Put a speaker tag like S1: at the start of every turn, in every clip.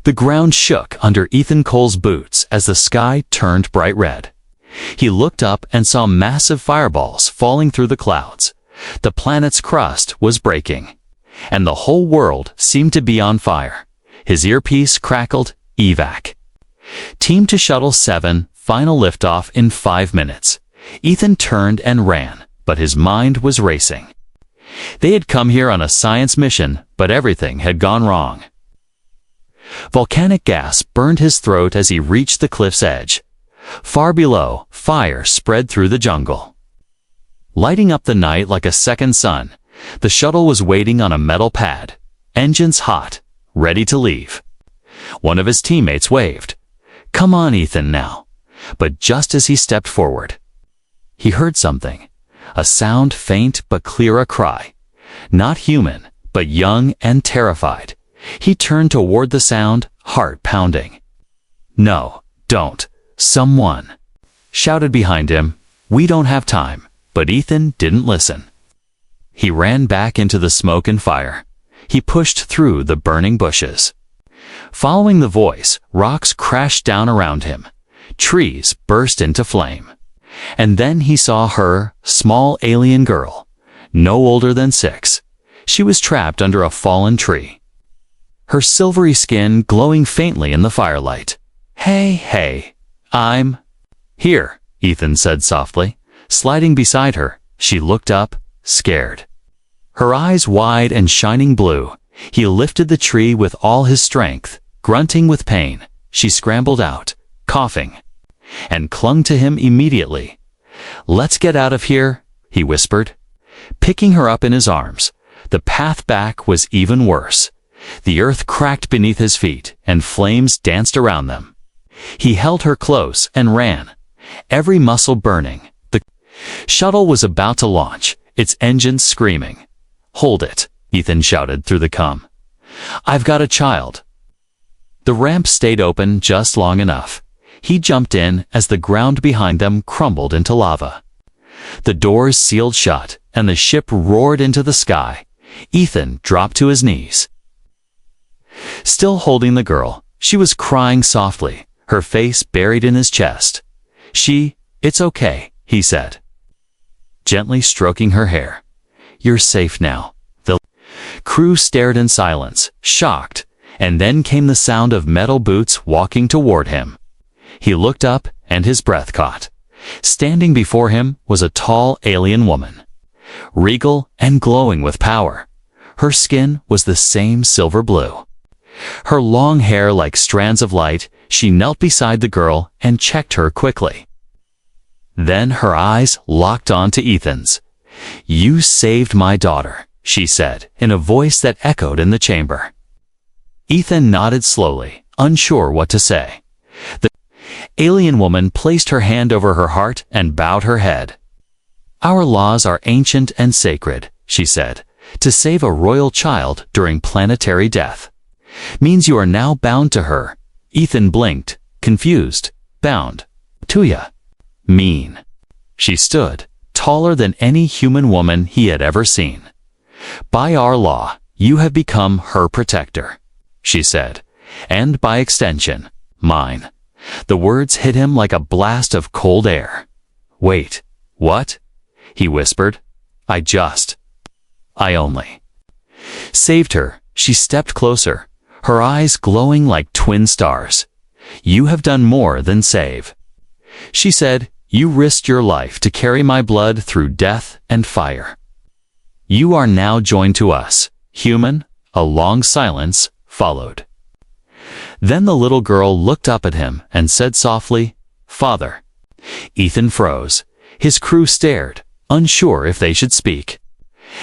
S1: The ground shook under Ethan Cole's boots as the sky turned bright red. He looked up and saw massive fireballs falling through the clouds. The planet's crust was breaking, and the whole world seemed to be on fire. His earpiece crackled, "Evac. Team to Shuttle 7, final liftoff in 5 minutes." Ethan turned and ran, but his mind was racing. They had come here on a science mission, but everything had gone wrong. Volcanic gas burned his throat as he reached the cliff's edge. Far below, fire spread through the jungle. Lighting up the night like a second sun, the shuttle was waiting on a metal pad, engines hot, ready to leave. One of his teammates waved. "Come on, Ethan, now." But just as he stepped forward, he heard something. A sound, faint but clear, a cry. Not human, but young and terrified. He turned toward the sound, heart pounding. "No, don't. Someone!" shouted behind him. "We don't have time." But Ethan didn't listen. He ran back into the smoke and fire. He pushed through the burning bushes. Following the voice, rocks crashed down around him. Trees burst into flame. And then he saw her, small alien girl, no older than 6. She was trapped under a fallen tree, her silvery skin glowing faintly in the firelight. Hey, I'm here," Ethan said softly. Sliding beside her, she looked up, scared. Her eyes wide and shining blue. He lifted the tree with all his strength. Grunting with pain, she scrambled out, coughing, and clung to him immediately. "Let's get out of here," he whispered. Picking her up in his arms, the path back was even worse. The earth cracked beneath his feet, and flames danced around them. He held her close and ran, every muscle burning. The shuttle was about to launch, its engines screaming. "Hold it," Ethan shouted through the comm. "I've got a child." The ramp stayed open just long enough. He jumped in as the ground behind them crumbled into lava. The doors sealed shut, and the ship roared into the sky. Ethan dropped to his knees. Still holding the girl, she was crying softly, her face buried in his chest. "It's okay," he said, gently stroking her hair. "You're safe now." The crew stared in silence, shocked, and then came the sound of metal boots walking toward him. He looked up, and his breath caught. Standing before him was a tall alien woman, regal and glowing with power. Her skin was the same silver blue. Her long hair like strands of light. She knelt beside the girl and checked her quickly. Then her eyes locked onto Ethan's. "You saved my daughter," she said, in a voice that echoed in the chamber. Ethan nodded slowly, unsure what to say. The alien woman placed her hand over her heart and bowed her head. "Our laws are ancient and sacred," she said. "To save a royal child during planetary death means you are now bound to her." Ethan blinked, confused. "Bound? To ya? Mean?" She stood, taller than any human woman he had ever seen. "By our law, you have become her protector," she said, "and by extension, mine." The words hit him like a blast of cold air. "Wait, what?" he whispered. I only saved her." She stepped closer, her eyes glowing like twin stars. "You have done more than save," she said. "You risked your life to carry my blood through death and fire. You are now joined to us, human." A long silence followed. Then the little girl looked up at him and said softly, "Father." Ethan froze. His crew stared, unsure if they should speak.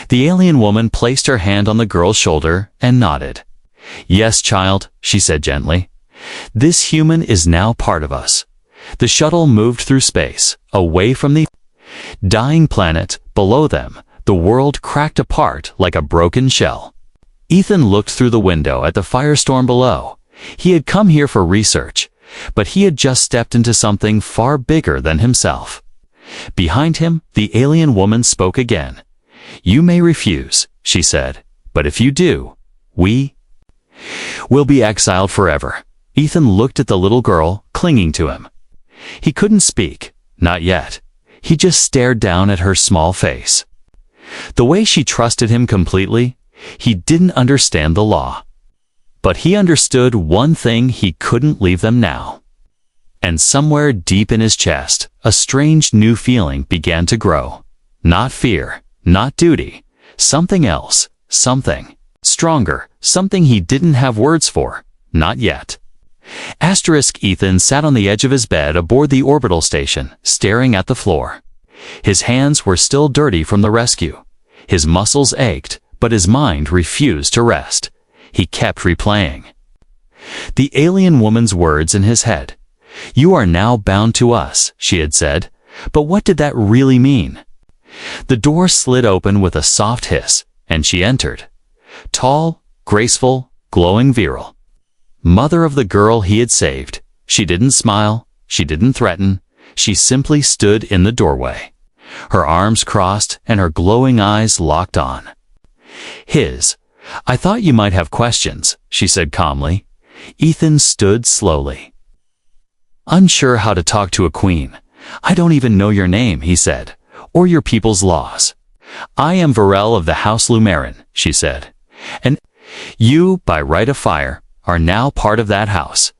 S1: The alien woman placed her hand on the girl's shoulder and nodded. "Yes, child," she said gently. "This human is now part of us." The shuttle moved through space, away from the dying planet. Below them, the world cracked apart like a broken shell. Ethan looked through the window at the firestorm below. He had come here for research, but he had just stepped into something far bigger than himself. Behind him, the alien woman spoke again. "You may refuse," she said, "but if you do, we..." We'll be exiled forever. Ethan looked at the little girl, clinging to him. He couldn't speak, not yet. He just stared down at her small face. The way she trusted him completely, he didn't understand the law. But he understood one thing: he couldn't leave them now. And somewhere deep in his chest, a strange new feeling began to grow. Not fear, not duty, something else, something stronger, something he didn't have words for, not yet. Ethan sat on the edge of his bed aboard the orbital station, staring at the floor. His hands were still dirty from the rescue. His muscles ached, but his mind refused to rest. He kept replaying the alien woman's words in his head. "You are now bound to us," she had said. But what did that really mean? The door slid open with a soft hiss, and she entered. Tall, graceful, glowing virile. Mother of the girl he had saved. She didn't smile. She didn't threaten. She simply stood in the doorway. Her arms crossed and her glowing eyes locked on his. "I thought you might have questions," she said calmly. Ethan stood slowly, unsure how to talk to a queen. "I don't even know your name," he said, "or your people's laws." "I am Varel of the House Lumerin," she said. "And you, by right of fire, are now part of that house."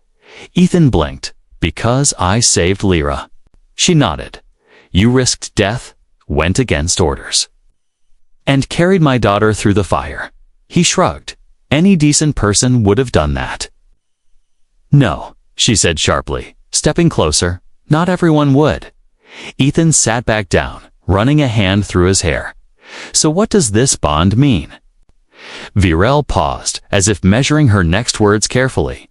S1: Ethan blinked. "Because I saved Lyra." She nodded. "You risked death, went against orders, and carried my daughter through the fire." He shrugged. "Any decent person would have done that." "No," she said sharply, stepping closer. "Not everyone would." Ethan sat back down, running a hand through his hair. "So what does this bond mean?" Virel paused, as if measuring her next words carefully.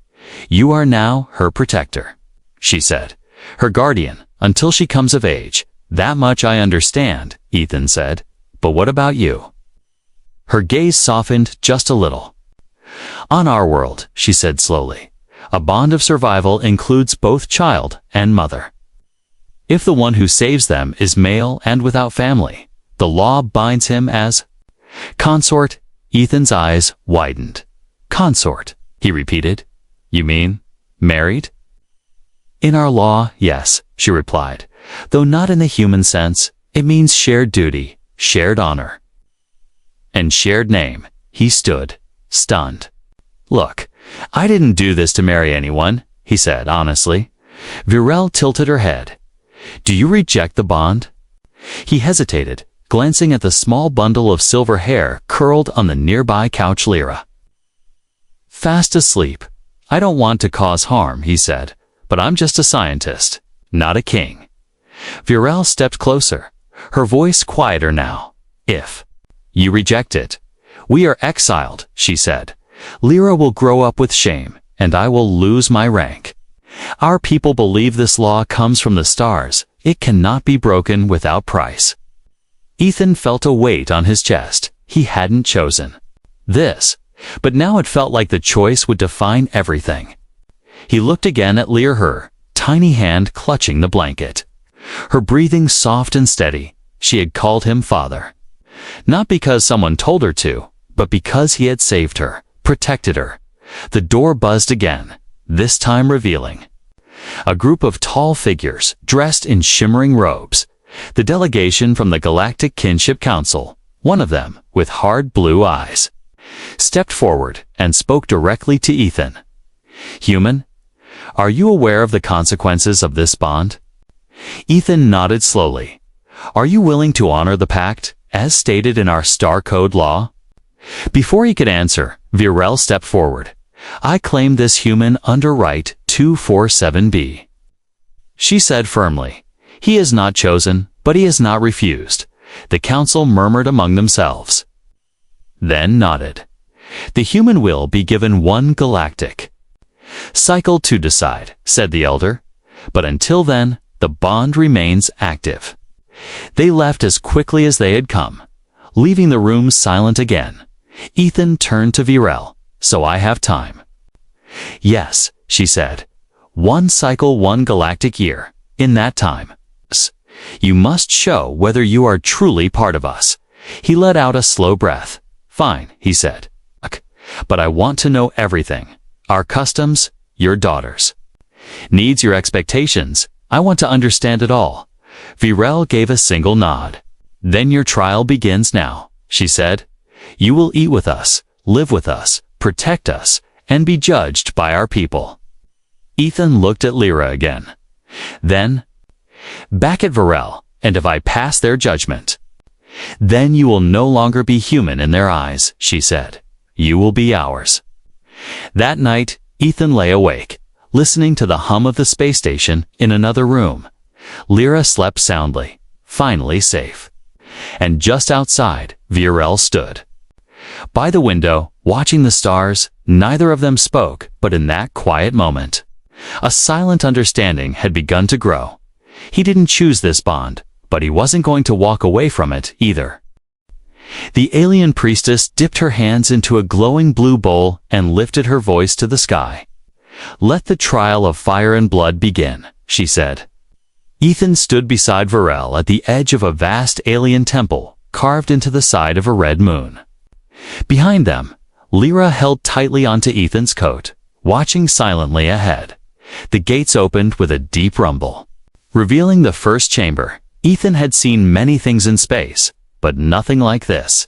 S1: "You are now her protector," she said. "Her guardian, until she comes of age." "That much I understand," Ethan said. "But what about you?" Her gaze softened just a little. "On our world," she said slowly, "a bond of survival includes both child and mother. If the one who saves them is male and without family, the law binds him as consort." Ethan's eyes widened. "Consort," he repeated. "You mean married?" "In our law, yes," she replied, "though not in the human sense. It means shared duty, shared honor, and shared name." He stood, stunned. "Look, I didn't do this to marry anyone," he said honestly. Virel tilted her head. "Do you reject the bond?" He hesitated, glancing at the small bundle of silver hair curled on the nearby couch. Lyra, fast asleep. "I don't want to cause harm," he said, "but I'm just a scientist, not a king." Virel stepped closer, her voice quieter now. "If you reject it, we are exiled," she said. "Lyra will grow up with shame, and I will lose my rank. Our people believe this law comes from the stars. It cannot be broken without price." Ethan felt a weight on his chest. He hadn't chosen this, but now it felt like the choice would define everything. He looked again at Lyra, her tiny hand clutching the blanket. Her breathing soft and steady. She had called him father. Not because someone told her to, but because he had saved her, protected her. The door buzzed again, this time revealing a group of tall figures dressed in shimmering robes. The delegation from the Galactic Kinship Council, one of them, with hard blue eyes, stepped forward and spoke directly to Ethan. "Human, are you aware of the consequences of this bond?" Ethan nodded slowly. "Are you willing to honor the pact, as stated in our Star Code law?" Before he could answer, Virel stepped forward. "I claim this human under Right 247B," she said firmly. "He is not chosen, but he is not refused." The council murmured among themselves, then nodded. "The human will be given one galactic cycle to decide," said the elder. "But until then, the bond remains active." They left as quickly as they had come, leaving the room silent again. Ethan turned to Virel. "So I have time?" "Yes," she said. "One cycle, one galactic year. In that time, you must show whether you are truly part of us." He let out a slow breath. "Fine," he said. But I want to know everything. Our customs, your daughters. Needs, your expectations. I want to understand it all. Virel gave a single nod. Then your trial begins now, she said. You will eat with us, live with us, protect us, and be judged by our people. Ethan looked at Lyra again. Then, back at Virel, and if I pass their judgment, then you will no longer be human in their eyes, she said. You will be ours. That night, Ethan lay awake, listening to the hum of the space station in another room. Lyra slept soundly, finally safe. And just outside, Virel stood. By the window, watching the stars, neither of them spoke, but in that quiet moment, a silent understanding had begun to grow. He didn't choose this bond, but he wasn't going to walk away from it either. The alien priestess dipped her hands into a glowing blue bowl and lifted her voice to the sky. Let the trial of fire and blood begin, she said. Ethan stood beside Virel at the edge of a vast alien temple carved into the side of a red moon. Behind them, Lyra held tightly onto Ethan's coat, watching silently ahead. The gates opened with a deep rumble. Revealing the first chamber, Ethan had seen many things in space, but nothing like this.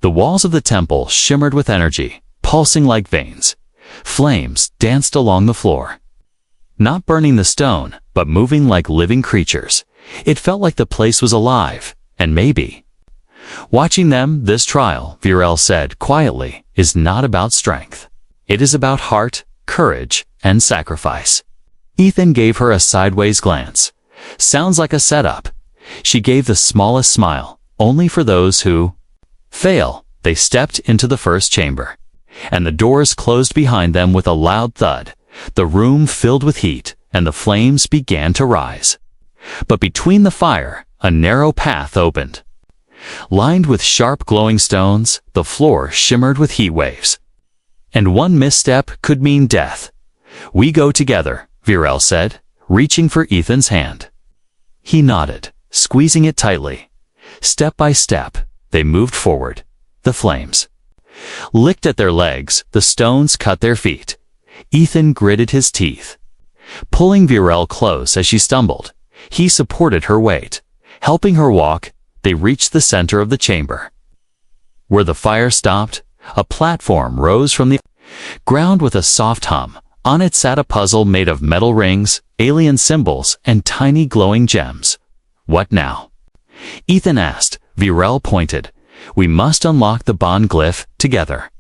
S1: The walls of the temple shimmered with energy, pulsing like veins. Flames danced along the floor. Not burning the stone, but moving like living creatures. It felt like the place was alive, and maybe. Watching them, this trial, Virel said quietly, is not about strength. It is about heart, courage, and sacrifice. Ethan gave her a sideways glance. Sounds like a setup. She gave the smallest smile, only for those who fail. They stepped into the first chamber, and the doors closed behind them with a loud thud. The room filled with heat, and the flames began to rise. But between the fire, a narrow path opened. Lined with sharp glowing stones, the floor shimmered with heat waves. And one misstep could mean death. We go together, Virel said, reaching for Ethan's hand. He nodded, squeezing it tightly. Step by step, they moved forward. The flames licked at their legs, the stones cut their feet. Ethan gritted his teeth. Pulling Virel close as she stumbled, he supported her weight. Helping her walk, they reached the center of the chamber. Where the fire stopped, a platform rose from the ground with a soft hum. On it sat a puzzle made of metal rings, alien symbols, and tiny glowing gems. What now? Ethan asked. Virel pointed. We must unlock the bond glyph together.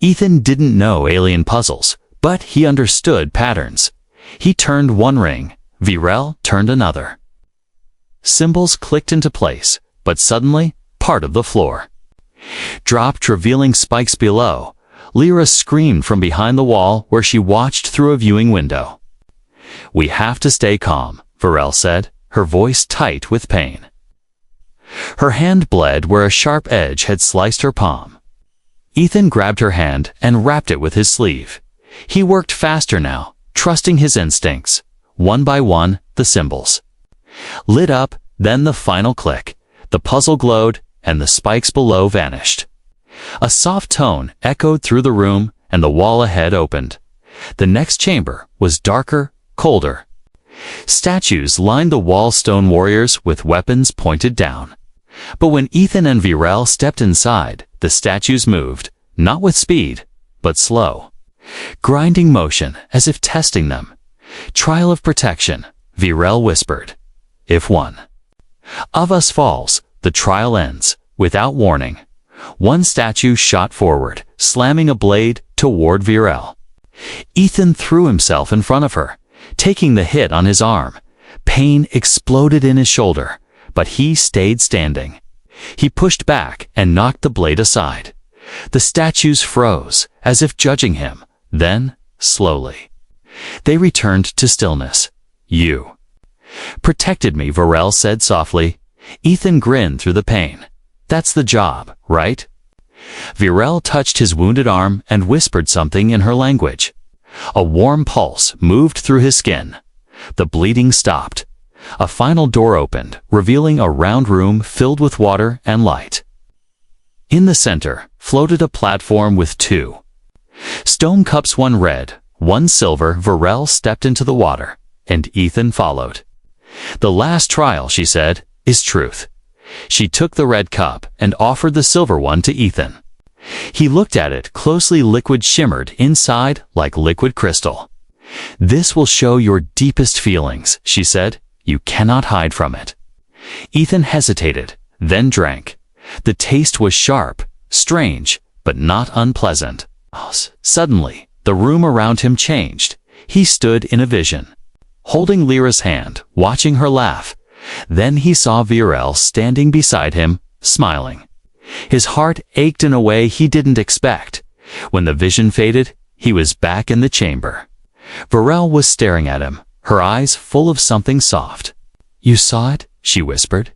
S1: Ethan didn't know alien puzzles, but he understood patterns. He turned one ring. Virel turned another. Symbols clicked into place, but suddenly, part of the floor dropped, revealing spikes below. Lyra screamed from behind the wall where she watched through a viewing window. We have to stay calm, Virel said, her voice tight with pain. Her hand bled where a sharp edge had sliced her palm. Ethan grabbed her hand and wrapped it with his sleeve. He worked faster now, trusting his instincts. One by one, the symbols lit up, then the final click. The puzzle glowed, and the spikes below vanished. A soft tone echoed through the room, and the wall ahead opened. The next chamber was darker, colder. Statues lined the wall, stone warriors with weapons pointed down. But when Ethan and Virel stepped inside, the statues moved, not with speed, but slow. Grinding motion, as if testing them. Trial of protection, Virel whispered. If one of us falls, the trial ends, without warning. One statue shot forward, slamming a blade toward Virel. Ethan threw himself in front of her, taking the hit on his arm. Pain exploded in his shoulder, but he stayed standing. He pushed back and knocked the blade aside. The statues froze, as if judging him. Then, slowly, they returned to stillness. You protected me, Virel said softly. Ethan grinned through the pain. That's the job, right? Virel touched his wounded arm and whispered something in her language. A warm pulse moved through his skin. The bleeding stopped. A final door opened, revealing a round room filled with water and light. In the center floated a platform with 2 stone cups, one red, one silver. Virel stepped into the water, and Ethan followed. "The last trial," she said, "is truth." She took the red cup and offered the silver one to Ethan. He looked at it closely. Liquid shimmered inside like liquid crystal. "This will show your deepest feelings," she said. "You cannot hide from it." Ethan hesitated, then drank. The taste was sharp, strange, but not unpleasant. Suddenly, the room around him changed. He stood in a vision, holding Lyra's hand, watching her laugh. Then he saw Virel standing beside him, smiling. His heart ached in a way he didn't expect. When the vision faded, he was back in the chamber. Virel was staring at him, her eyes full of something soft. "You saw it?" she whispered.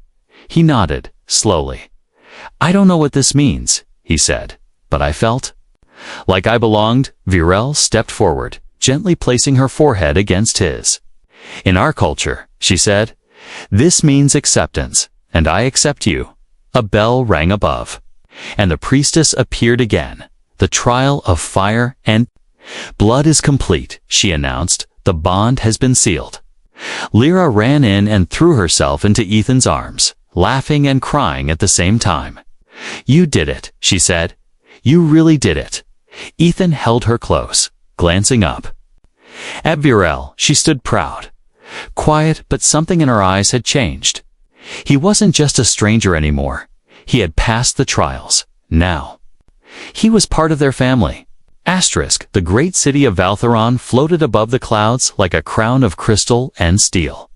S1: He nodded, slowly. "I don't know what this means," he said, "but I felt like I belonged." Virel stepped forward, gently placing her forehead against his. "In our culture," she said, "this means acceptance, and I accept you." A bell rang above, and the priestess appeared again. "The trial of fire and blood is complete," she announced. "The bond has been sealed." Lyra ran in and threw herself into Ethan's arms, laughing and crying at the same time. "You did it," she said. "You really did it." Ethan held her close, glancing up at Virel. She stood proud, quiet, but something in her eyes had changed. He wasn't just a stranger anymore. He had passed the trials. Now he was part of their family. The great city of Valtheron floated above the clouds like a crown of crystal and steel.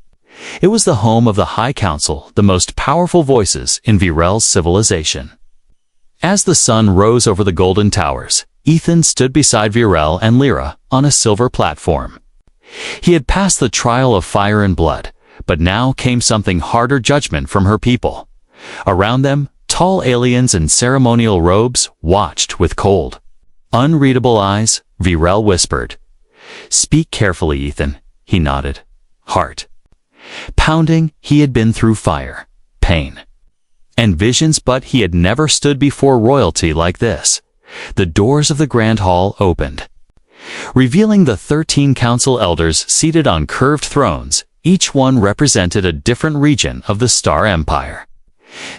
S1: It was the home of the High Council, the most powerful voices in Virel's civilization. As the sun rose over the golden towers, Ethan stood beside Virel and Lyra on a silver platform. He had passed the trial of fire and blood, but now came something harder: judgment from her people. Around them, tall aliens in ceremonial robes watched with cold, unreadable eyes. Virel whispered, "Speak carefully, Ethan." He nodded, heart pounding. He had been through fire, pain, and visions, but he had never stood before royalty like this. The doors of the grand hall opened, revealing the 13 council elders seated on curved thrones. Each one represented a different region of the Star Empire.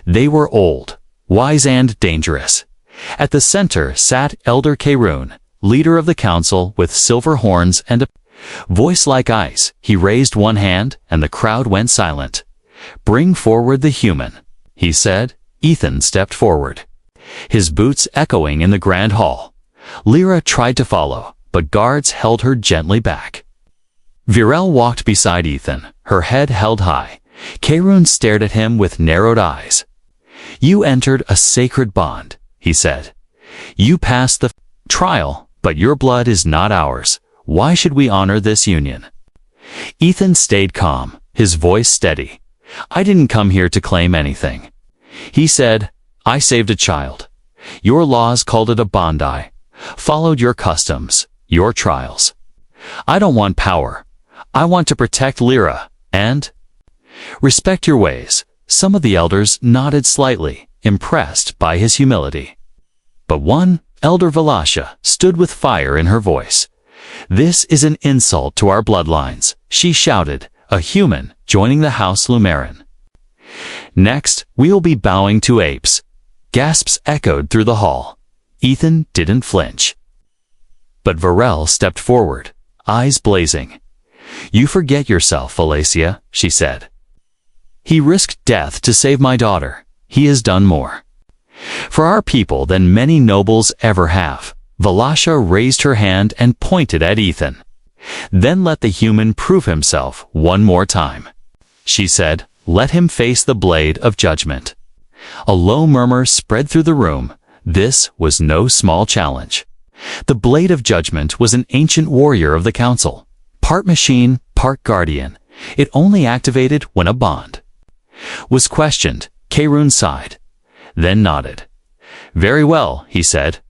S1: They were old, wise, and dangerous. At the center sat Elder Kaerun, leader of the council, with silver horns and a voice like ice. He raised one hand, and the crowd went silent. "Bring forward the human," he said. Ethan stepped forward, his boots echoing in the grand hall. Lyra tried to follow, but guards held her gently back. Virel walked beside Ethan, her head held high. Kaerun stared at him with narrowed eyes. "You entered a sacred bond," he said. "You passed the trial, but your blood is not ours. Why should we honor this union?" Ethan stayed calm, his voice steady. "I didn't come here to claim anything," he said. "I saved a child. Your laws called it a bond. I followed your customs, your trials. I don't want power. I want to protect Lyra and respect your ways." Some of the elders nodded slightly, impressed by his humility. But one, Elder Valasha, stood with fire in her voice. "This is an insult to our bloodlines," she shouted, "a human joining the House Lumerin. Next, we'll be bowing to apes." Gasps echoed through the hall. Ethan didn't flinch. But Virel stepped forward, eyes blazing. "You forget yourself, Valacia," she said. "He risked death to save my daughter. He has done more for our people than many nobles ever have." Valasha raised her hand and pointed at Ethan. "Then let the human prove himself one more time," she said. "Let him face the blade of judgment." A low murmur spread through the room. This was no small challenge. The blade of judgment was an ancient warrior of the council, part machine, part guardian. It only activated when a bond was questioned. Kaerun sighed, then nodded. "Very well," he said.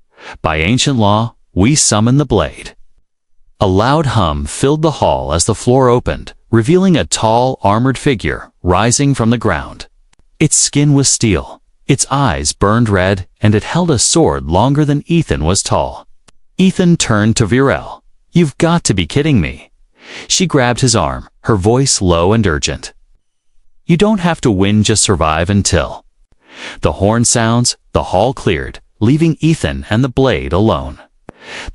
S1: "By ancient law, we summon the blade." A loud hum filled the hall as the floor opened, revealing a tall, armored figure rising from the ground. Its skin was steel, Its eyes burned red, and it held a sword longer than Ethan was tall. Ethan turned to Virel. "You've got to be kidding me." She grabbed his arm, her voice low and urgent. "You don't have to win, just survive until." The horn sounds, the hall cleared, leaving Ethan and the blade alone.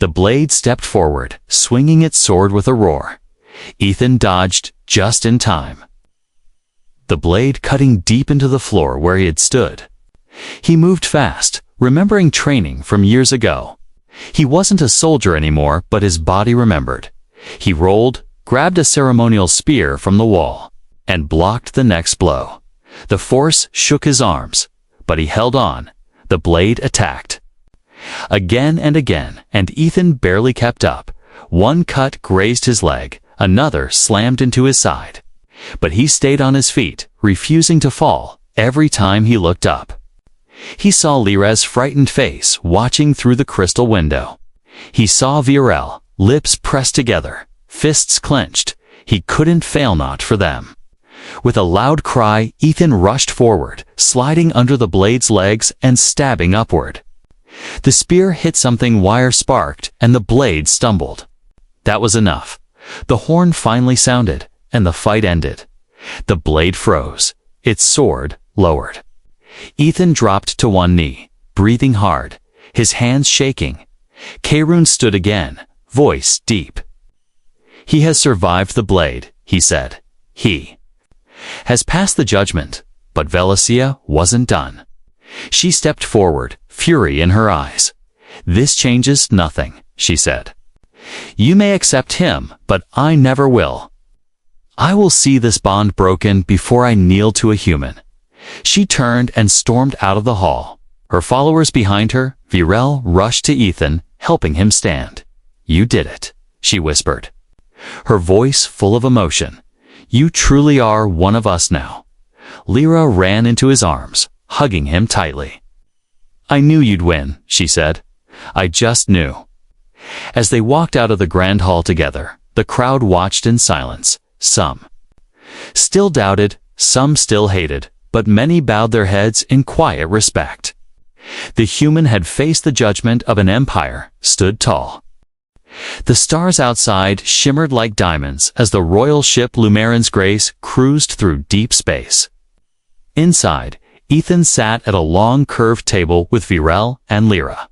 S1: The blade stepped forward, swinging its sword with a roar. Ethan dodged just in time, the blade cutting deep into the floor where he had stood. He moved fast, remembering training from years ago. He wasn't a soldier anymore, but his body remembered. He rolled, grabbed a ceremonial spear from the wall, and blocked the next blow. The force shook his arms, but he held on. The blade attacked. Again and again, and Ethan barely kept up. One cut grazed his leg, another slammed into his side. But he stayed on his feet, refusing to fall, every time he looked up. He saw Lyra's frightened face watching through the crystal window. He saw Virel, lips pressed together, fists clenched. He couldn't fail not for them. With a loud cry, Ethan rushed forward, sliding under the blade's legs and stabbing upward. The spear hit something, wire sparked, and the blade stumbled. That was enough. The horn finally sounded, and the fight ended. The blade froze, its sword lowered. Ethan dropped to one knee, breathing hard, his hands shaking. Karun stood again, voice deep. "He has survived the blade," he said. "He has passed the judgment." But Velacia wasn't done. She stepped forward, fury in her eyes. "This changes nothing," she said. "You may accept him, but I never will. I will see this bond broken before I kneel to a human." She turned and stormed out of the hall. Her followers behind her, Virel rushed to Ethan, helping him stand. "You did it," she whispered, her voice full of emotion. "You truly are one of us now." Lyra ran into his arms, hugging him tightly. "I knew you'd win," she said. "I just knew." As they walked out of the grand hall together, the crowd watched in silence. Some still doubted, some still hated, but many bowed their heads in quiet respect. The human had faced the judgment of an empire, stood tall. The stars outside shimmered like diamonds as the royal ship Lumaren's Grace cruised through deep space. Inside, Ethan sat at a long curved table with Virel and Lyra,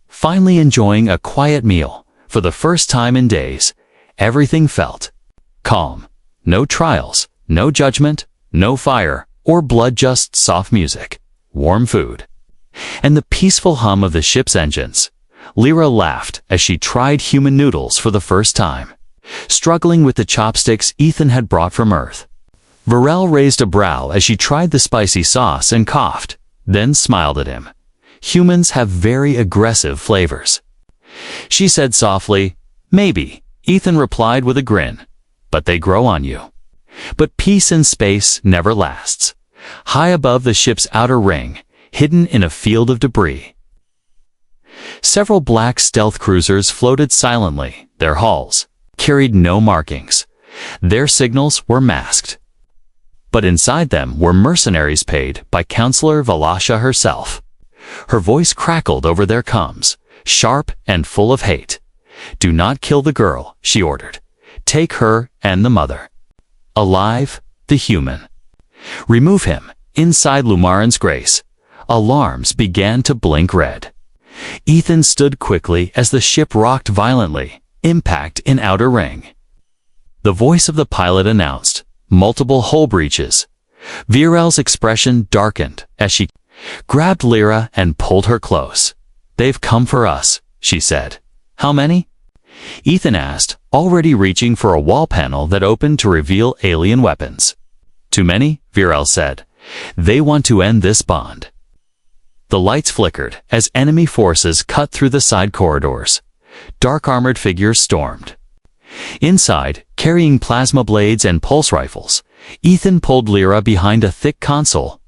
S1: finally enjoying a quiet meal. For the first time in days, everything felt calm. No trials, no judgment, no fire or blood, just soft music, warm food, and the peaceful hum of the ship's engines. Lyra laughed as she tried human noodles for the first time, struggling with the chopsticks Ethan had brought from Earth. Virel raised a brow as she tried the spicy sauce and coughed, then smiled at him. "Humans have very aggressive flavors," she said softly. "Maybe," Ethan replied with a grin, "but they grow on you." But peace in space never lasts. High above the ship's outer ring, hidden in a field of debris, several black stealth cruisers floated silently. Their hulls carried no markings. Their signals were masked. But inside them were mercenaries paid by Counselor Velacia herself. Her voice crackled over their comms, sharp and full of hate. "Do not kill the girl," she ordered. "Take her and the mother alive, the human. Remove him." Inside Lumaren's Grace, alarms began to blink red. Ethan stood quickly as the ship rocked violently, impact in outer ring. The voice of the pilot announced, "Multiple hull breaches." Virel's expression darkened as she grabbed Lyra and pulled her close. "They've come for us," she said. "How many?" Ethan asked, already reaching for a wall panel that opened to reveal alien weapons. "Too many," Virel said. "They want to end this bond." The lights flickered as enemy forces cut through the side corridors. Dark armored figures stormed. Inside, carrying plasma blades and pulse rifles, Ethan pulled Lyra behind a thick console,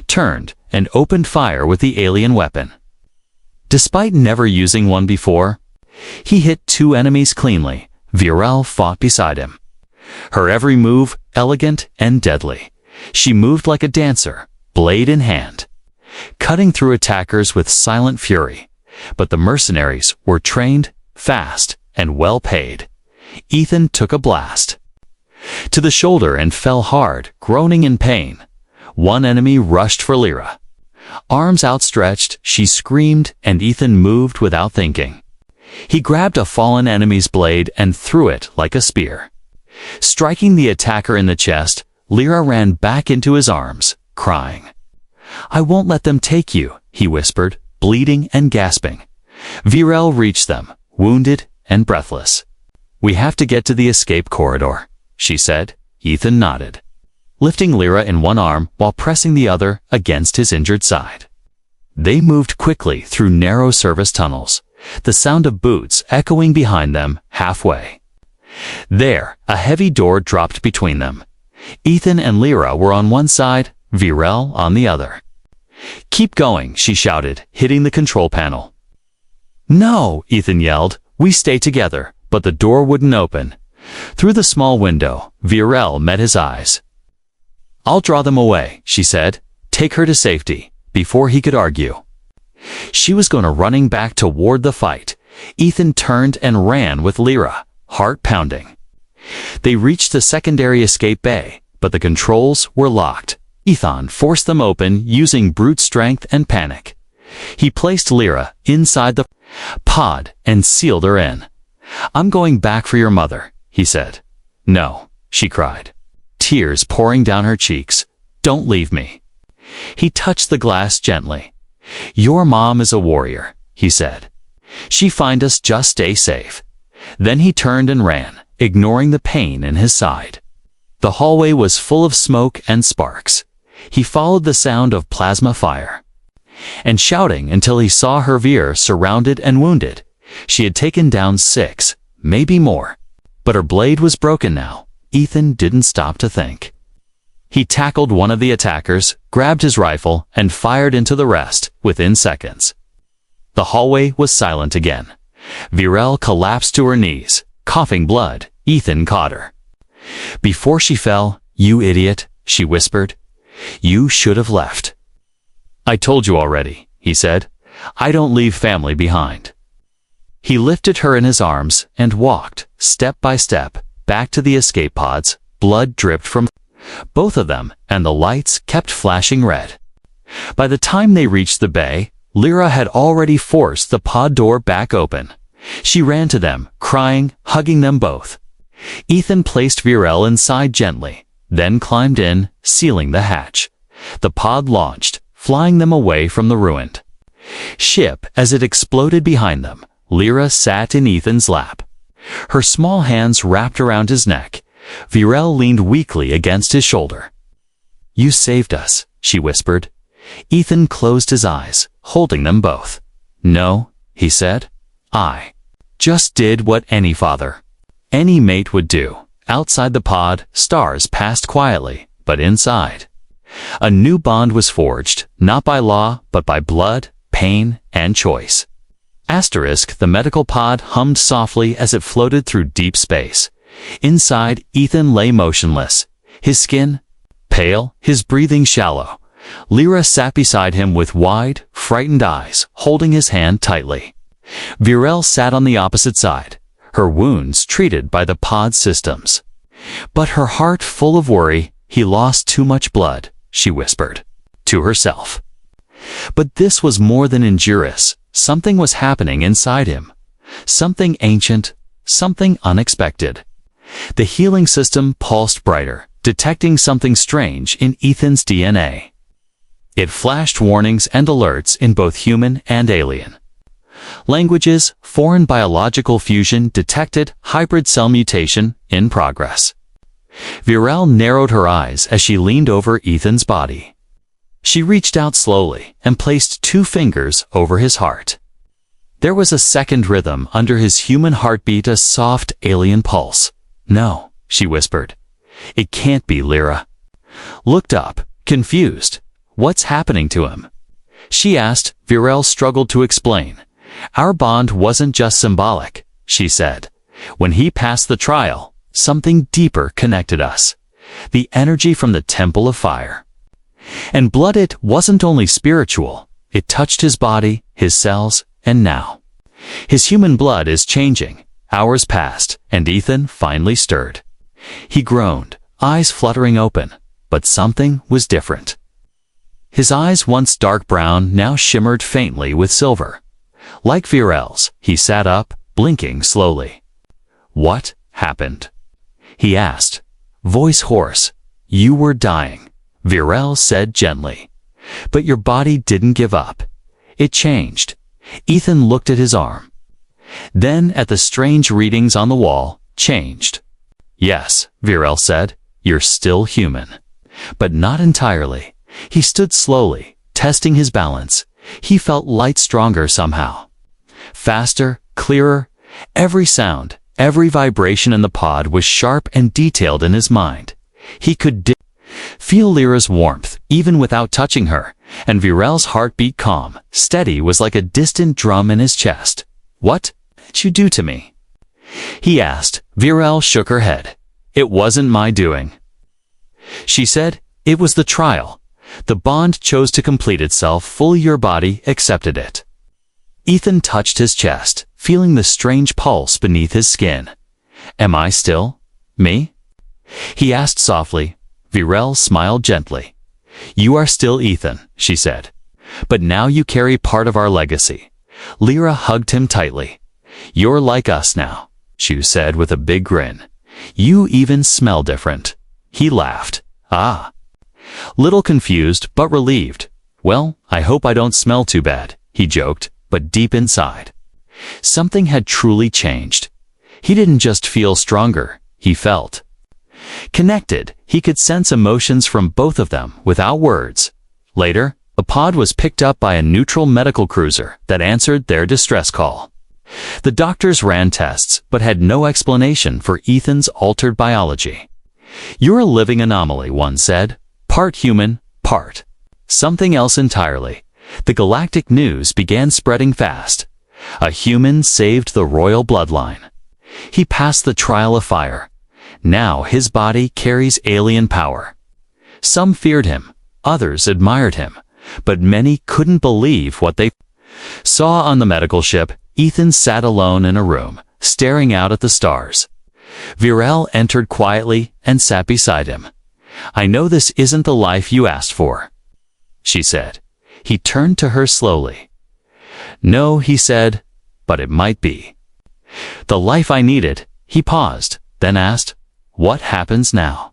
S1: turned, and opened fire with the alien weapon. Despite never using one before, he hit two enemies cleanly. Virel fought beside him, her every move elegant and deadly. She moved like a dancer, blade in hand. cutting through attackers with silent fury. But the mercenaries were trained, fast, and well paid. Ethan took a blast to the shoulder and fell hard, groaning in pain. One enemy rushed for Lyra. Arms outstretched, she screamed, and Ethan moved without thinking. He grabbed a fallen enemy's blade and threw it like a spear. Striking the attacker in the chest, Lyra ran back into his arms, crying. "I won't let them take you," he whispered, bleeding and gasping. Virel reached them, wounded and breathless. "We have to get to the escape corridor," she said. Ethan nodded, lifting Lyra in one arm while pressing the other against his injured side. They moved quickly through narrow service tunnels, the sound of boots echoing behind them halfway. There, a heavy door dropped between them. Ethan and Lyra were on one side, Virel on the other. "Keep going," she shouted, hitting the control panel. "No," Ethan yelled. "We stay together," but the door wouldn't open. Through the small window, Virel met his eyes. "I'll draw them away," she said. "Take her to safety," before he could argue. She was going running back toward the fight. Ethan turned and ran with Lyra, heart pounding. They reached the secondary escape bay, but the controls were locked. Ethan forced them open using brute strength and panic. He placed Lyra inside the pod and sealed her in. "I'm going back for your mother," he said. "No," she cried, tears pouring down her cheeks. "Don't leave me." He touched the glass gently. "Your mom is a warrior," he said. "She find us, just stay safe." Then he turned and ran, ignoring the pain in his side. The hallway was full of smoke and sparks. He followed the sound of plasma fire and shouting until he saw Hervir surrounded and wounded. She had taken down 6, maybe more. But her blade was broken now. Ethan didn't stop to think. He tackled one of the attackers, grabbed his rifle, and fired into the rest within seconds. The hallway was silent again. Virel collapsed to her knees, coughing blood. Ethan caught her. Before she fell, "You idiot," she whispered. "You should have left." "I told you already," he said. "I don't leave family behind." He lifted her in his arms and walked, step by step, back to the escape pods. Blood dripped from both of them, and the lights kept flashing red. By the time they reached the bay, Lyra had already forced the pod door back open. She ran to them, crying, hugging them both. Ethan placed Virel inside gently, then climbed in, sealing the hatch. The pod launched, flying them away from the ruined ship. As it exploded behind them, Lyra sat in Ethan's lap, her small hands wrapped around his neck. Virel leaned weakly against his shoulder. "You saved us," she whispered. Ethan closed his eyes, holding them both. "No," he said. "I just did what any father, any mate would do." Outside the pod, stars passed quietly, but inside, a new bond was forged, not by law, but by blood, pain, and choice. Asterisk, the medical pod hummed softly as it floated through deep space. Inside, Ethan lay motionless, his skin pale, his breathing shallow. Lyra sat beside him with wide, frightened eyes, holding his hand tightly. Virel sat on the opposite side, her wounds treated by the pod systems. But her heart full of worry. "He lost too much blood," she whispered to herself. But this was more than injurious. Something was happening inside him. Something ancient, something unexpected. The healing system pulsed brighter, detecting something strange in Ethan's DNA. It flashed warnings and alerts in both human and alien languages. Foreign biological fusion detected, hybrid cell mutation in progress. Virel narrowed her eyes as she leaned over Ethan's body. She reached out slowly and placed 2 fingers over his heart. There was a second rhythm under his human heartbeat, a soft alien pulse. "No," she whispered. "It can't be." Lyra looked up, confused. "What's happening to him?" she asked. Virel struggled to explain. "Our bond wasn't just symbolic," she said. "When he passed the trial, something deeper connected us. The energy from the Temple of Fire." And blood, it wasn't only spiritual. It touched his body, his cells, and now. His human blood is changing. Hours passed, and Ethan finally stirred. He groaned, eyes fluttering open, but something was different. His eyes, once dark brown, now shimmered faintly with silver. Like Virel's, he sat up, blinking slowly. "What happened?" he asked, voice hoarse. "You were dying," Virel said gently. "But your body didn't give up. It changed." Ethan looked at his arm. Then at the strange readings on the wall, changed. "Yes," Virel said, "you're still human. But not entirely." He stood slowly, testing his balance. He felt light, stronger somehow. Faster, clearer. Every sound, every vibration in the pod was sharp and detailed in his mind. He could feel Lyra's warmth, even without touching her, and Virel's heart beat calm, steady, was like a distant drum in his chest. "What did you do to me?" he asked. Virel shook her head. "It wasn't my doing," she said. "It was the trial. The bond chose to complete itself fully. Your body accepted it." Ethan touched his chest, feeling the strange pulse beneath his skin. "Am I still me?" he asked softly. Virel smiled gently. "You are still Ethan," she said. "But now you carry part of our legacy." Lyra hugged him tightly. "You're like us now," she said with a big grin. "You even smell different." He laughed. "Ah." Little confused, but relieved. "Well, I hope I don't smell too bad," he joked, but deep inside, something had truly changed. He didn't just feel stronger, he felt connected. He could sense emotions from both of them without words. Later, a pod was picked up by a neutral medical cruiser that answered their distress call. The doctors ran tests, but had no explanation for Ethan's altered biology. "You're a living anomaly," one said. "Part human, part something else entirely." The galactic news began spreading fast. A human saved the royal bloodline. He passed the trial of fire. Now his body carries alien power. Some feared him, others admired him, but many couldn't believe what they saw on the medical ship. Ethan sat alone in a room, staring out at the stars. Virel entered quietly and sat beside him. "I know this isn't the life you asked for," she said. He turned to her slowly. "No," he said, "but it might be the life I needed." He paused, then asked, "What happens now?"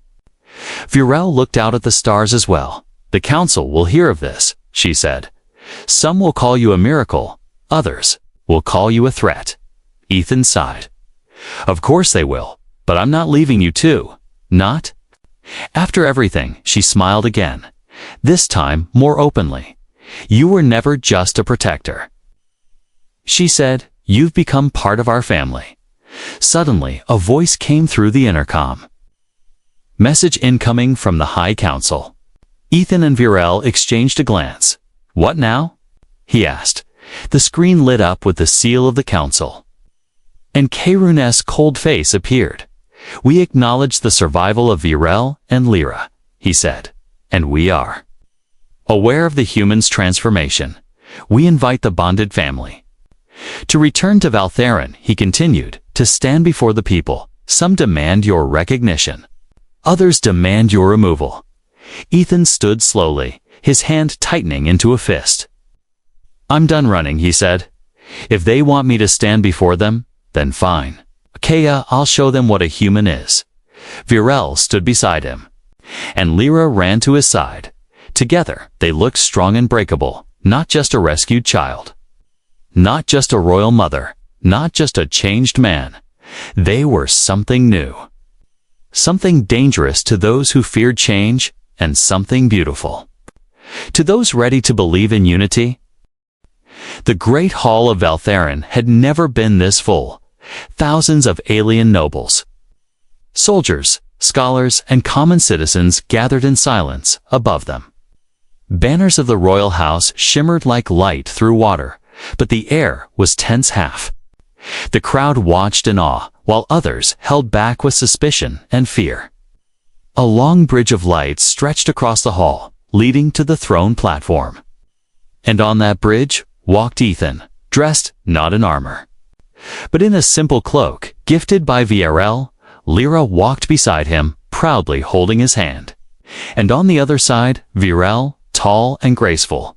S1: Virel looked out at the stars as well. "The council will hear of this," she said. "Some will call you a miracle, others will call you a threat." Ethan sighed. "Of course they will, but I'm not leaving you too. Not after everything." She smiled again, this time more openly. "You were never just a protector," she said. "You've become part of our family." Suddenly, a voice came through the intercom. "Message incoming from the High Council." Ethan and Virel exchanged a glance. "What now?" he asked. The screen lit up with the seal of the council, and Karune's cold face appeared. "We acknowledge the survival of Virel and Lyra," he said, "and we are aware of the human's transformation. We invite the bonded family to return to Valtherin." He continued, "to stand before the people. Some demand your recognition, others demand your removal." Ethan stood slowly, his hand tightening into a fist. "I'm done running," he said. "If they want me to stand before them, then fine. Kea, I'll show them what a human is." Virel stood beside him, and Lyra ran to his side. Together, they looked strong and breakable, not just a rescued child, not just a royal mother, not just a changed man. They were something new, something dangerous to those who feared change, and something beautiful to those ready to believe in unity. The great hall of Valtherin had never been this full. Thousands of alien nobles, soldiers, scholars, and common citizens gathered in silence above them. Banners of the royal house shimmered like light through water, but the air was tense half. The crowd watched in awe, while others held back with suspicion and fear. A long bridge of light stretched across the hall, leading to the throne platform. And on that bridge walked Ethan, dressed not in armor, but in a simple cloak gifted by VRL. Lyra walked beside him, proudly holding his hand. And on the other side, VRL, tall and graceful,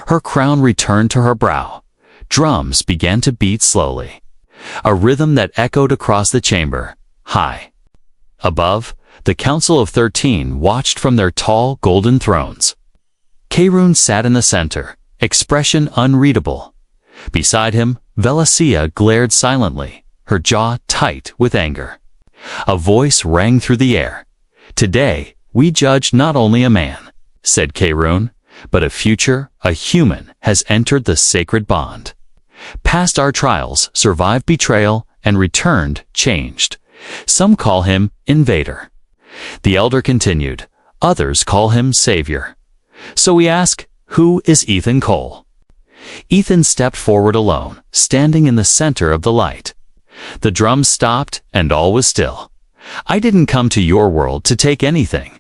S1: her crown returned to her brow. Drums began to beat slowly, a rhythm that echoed across the chamber, high. Above, the Council of 13 watched from their tall golden thrones. Karun sat in the center, expression unreadable. Beside him, Velacia glared silently, her jaw tight with anger. A voice rang through the air. "Today, we judge not only a man," said Karun, "but a future, a human, has entered the sacred bond. Passed our trials, survived betrayal, and returned changed. Some call him invader." The elder continued, "Others call him savior. So we ask, who is Ethan Cole?" Ethan stepped forward alone, standing in the center of the light. The drums stopped, and all was still. "I didn't come to your world to take anything,"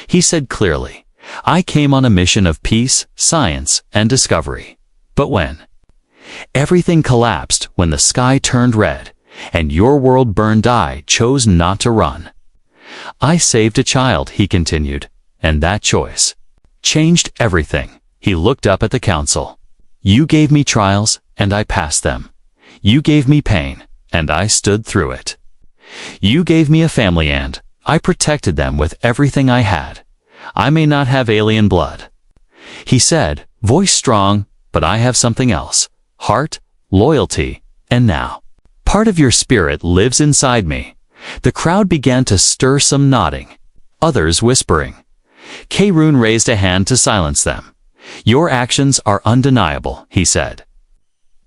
S1: he said clearly. "I came on a mission of peace, science, and discovery." But when everything collapsed, when the sky turned red, and your world burned, I chose not to run. "I saved a child," he continued, "and that choice changed everything." He looked up at the council. "You gave me trials, and I passed them. You gave me pain, and I stood through it. You gave me a family, and I protected them with everything I had. I may not have alien blood," he said, voice strong, "but I have something else. Heart, loyalty, and now part of your spirit lives inside me." The crowd began to stir, some nodding, others whispering. Karun raised a hand to silence them. "Your actions are undeniable," he said.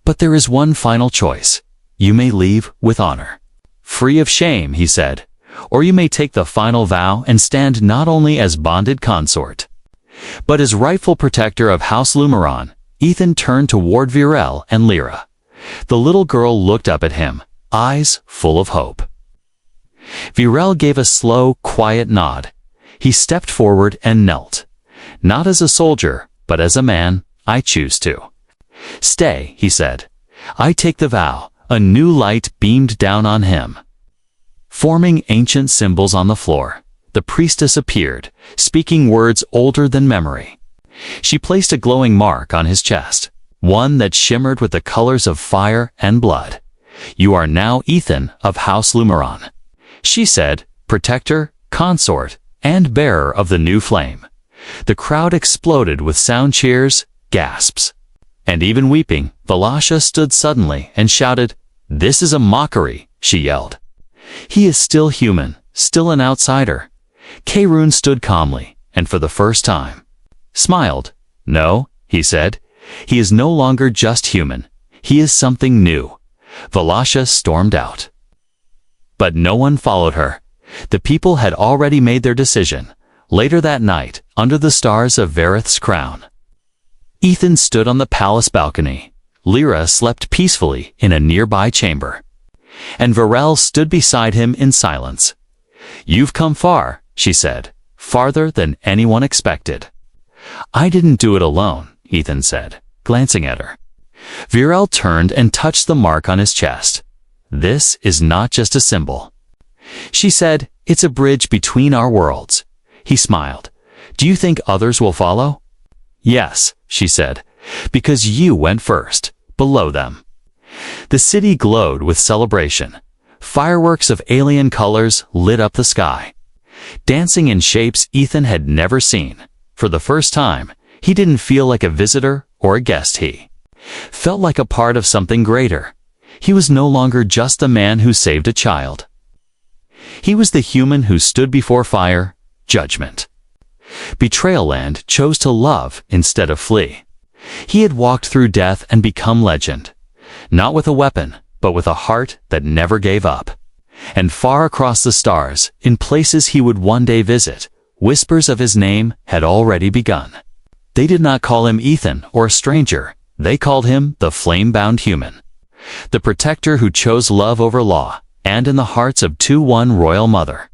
S1: "But there is one final choice. You may leave with honor, free of shame," he said, "or you may take the final vow and stand not only as bonded consort, but as rightful protector of House Lumeron." Ethan turned toward VRL and Lyra. The little girl looked up at him, eyes full of hope. VRL gave a slow, quiet nod. He stepped forward and knelt. "Not as a soldier, but as a man, I choose to stay," he said. "I take the vow." A new light beamed down on him, forming ancient symbols on the floor. The priestess appeared, speaking words older than memory. She placed a glowing mark on his chest, one that shimmered with the colors of fire and blood. "You are now Ethan of House Lumeron," she said, "protector, consort, and bearer of the new flame." The crowd exploded with sound cheers, gasps, and even weeping. Velacia stood suddenly and shouted, "This is a mockery," she yelled. "He is still human, still an outsider." Karun stood calmly, and for the first time, smiled. "No," he said, "he is no longer just human. He is something new." Velacia stormed out. But no one followed her. The people had already made their decision. Later that night, under the stars of Vareth's crown, Ethan stood on the palace balcony. Lyra slept peacefully in a nearby chamber, and VRL stood beside him in silence. "You've come far," she said, "farther than anyone expected." "I didn't do it alone," Ethan said, glancing at her. VRL turned and touched the mark on his chest. "This is not just a symbol," she said, "it's a bridge between our worlds." He smiled. "Do you think others will follow?" "Yes," she said, "because you went first, below them." The city glowed with celebration. Fireworks of alien colors lit up the sky, dancing in shapes Ethan had never seen. For the first time, he didn't feel like a visitor or a guest. He felt like a part of something greater. He was no longer just the man who saved a child. He was the human who stood before fire, judgment, betrayal, and chose to love instead of flee. He had walked through death and become legend, not with a weapon, but with a heart that never gave up. And far across the stars, in places he would one day visit, whispers of his name had already begun. They did not call him Ethan or a stranger. They called him the flame-bound human, the protector who chose love over law, and in the hearts of one royal mother,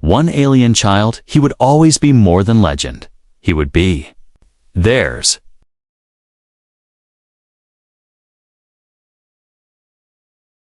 S1: one alien child, he would always be more than legend. he would be theirs.